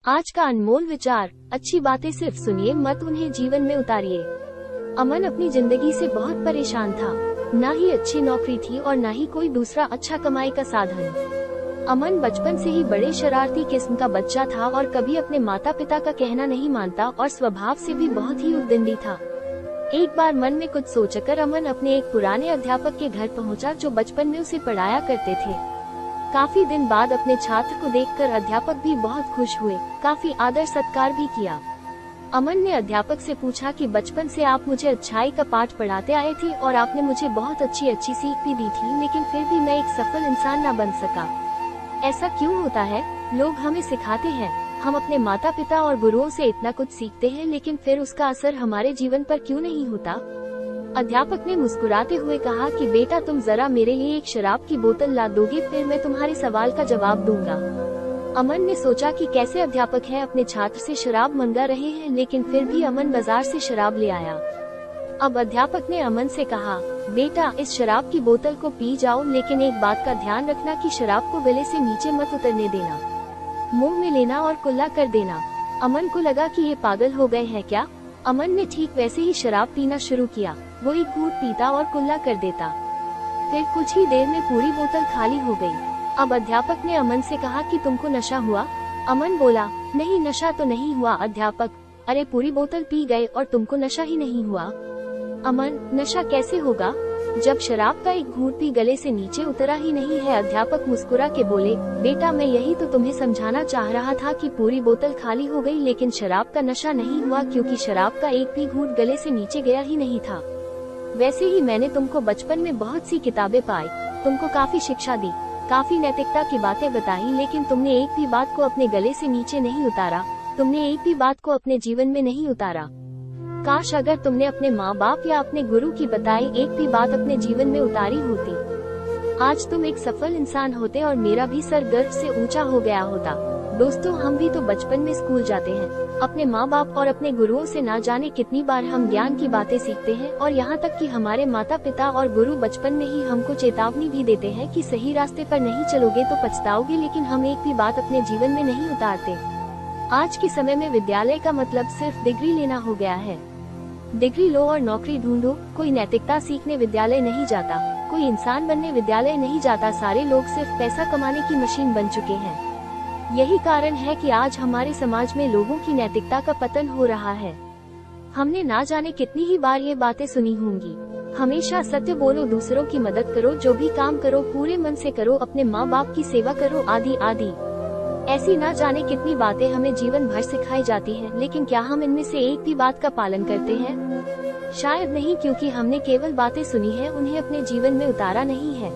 आज का अनमोल विचार, अच्छी बातें सिर्फ सुनिए मत उन्हें जीवन में उतारिए। अमन अपनी जिंदगी से बहुत परेशान था। न ही अच्छी नौकरी थी और न ही कोई दूसरा अच्छा कमाई का साधन। अमन बचपन से ही बड़े शरारती किस्म का बच्चा था और कभी अपने माता पिता का कहना नहीं मानता और स्वभाव से भी बहुत ही उद्दंडी था। एक बार मन में कुछ सोचकर अमन अपने एक पुराने अध्यापक के घर पहुंचा जो बचपन में उसे पढ़ाया करते थे। काफी दिन बाद अपने छात्र को देखकर अध्यापक भी बहुत खुश हुए, काफी आदर सत्कार भी किया। अमन ने अध्यापक से पूछा कि बचपन से आप मुझे अच्छाई का पाठ पढ़ाते आए थे और आपने मुझे बहुत अच्छी सीख भी दी थी, लेकिन फिर भी मैं एक सफल इंसान न बन सका। ऐसा क्यों होता है? लोग हमें सिखाते हैं, हम अपने माता पिता और गुरुओं से इतना कुछ सीखते हैं, लेकिन फिर उसका असर हमारे जीवन पर क्यों नहीं होता? अध्यापक ने मुस्कुराते हुए कहा कि बेटा, तुम जरा मेरे लिए एक शराब की बोतल ला दोगे, फिर मैं तुम्हारे सवाल का जवाब दूंगा। अमन ने सोचा कि कैसे अध्यापक है अपने छात्र से शराब मंगा रहे हैं, लेकिन फिर भी अमन बाजार से शराब ले आया। अब अध्यापक ने अमन से कहा, बेटा, इस शराब की बोतल को पी जाओ, लेकिन एक बात का ध्यान रखना कि शराब को गले से नीचे मत उतरने देना, मुंह में लेना और कुल्ला कर देना। अमन को लगा कि ये पागल हो गए हैं क्या? अमन ने ठीक वैसे ही शराब पीना शुरू किया। वो एक घूंट पीता और कुल्ला कर देता, फिर कुछ ही देर में पूरी बोतल खाली हो गई। अब अध्यापक ने अमन से कहा कि तुमको नशा हुआ? अमन बोला, नहीं, नशा तो नहीं हुआ अध्यापक। अरे, पूरी बोतल पी गए और तुमको नशा ही नहीं हुआ? अमन, नशा कैसे होगा जब शराब का एक घूंट भी गले से नीचे उतरा ही नहीं है? अध्यापक मुस्कुरा के बोले, बेटा, मैं यही तो तुम्हें समझाना चाह रहा था कि पूरी बोतल खाली हो गई, लेकिन शराब का नशा नहीं हुआ, क्योंकि शराब का एक भी घूंट गले से नीचे गया ही नहीं था। वैसे ही मैंने तुमको बचपन में बहुत सी किताबें पाई, तुमको काफी शिक्षा दी, काफी नैतिकता की बातें बताई, लेकिन तुमने एक भी बात को अपने गले से नीचे नहीं उतारा, तुमने एक भी बात को अपने जीवन में नहीं उतारा। काश अगर तुमने अपने माँ बाप या अपने गुरु की बताई एक भी बात अपने जीवन में उतारी होती, आज तुम एक सफल इंसान होते और मेरा भी सर गर्व से ऊंचा हो गया होता। दोस्तों, हम भी तो बचपन में स्कूल जाते हैं, अपने माँ बाप और अपने गुरुओं से ना जाने कितनी बार हम ज्ञान की बातें सीखते हैं, और यहाँ तक कि हमारे माता पिता और गुरु बचपन में ही हमको चेतावनी भी देते हैं कि सही रास्ते पर नहीं चलोगे तो पछताओगे, लेकिन हम एक भी बात अपने जीवन में नहीं उतारते। आज के समय में विद्यालय का मतलब सिर्फ डिग्री लेना हो गया है। डिग्री लो और नौकरी ढूंढो। कोई नैतिकता सीखने विद्यालय नहीं जाता, कोई इंसान बनने विद्यालय नहीं जाता। सारे लोग सिर्फ पैसा कमाने की मशीन बन चुके हैं। यही कारण है कि आज हमारे समाज में लोगों की नैतिकता का पतन हो रहा है। हमने ना जाने कितनी ही बार ये बातें सुनी होंगी, हमेशा सत्य बोलो, दूसरों की मदद करो, जो भी काम करो पूरे मन से करो, अपने माँ बाप की सेवा करो, आदि आदि। ऐसी ना जाने कितनी बातें हमें जीवन भर सिखाई जाती हैं, लेकिन क्या हम इनमें से एक भी बात का पालन करते हैं? शायद नहीं, क्योंकि हमने केवल बातें सुनी है, उन्हें अपने जीवन में उतारा नहीं है।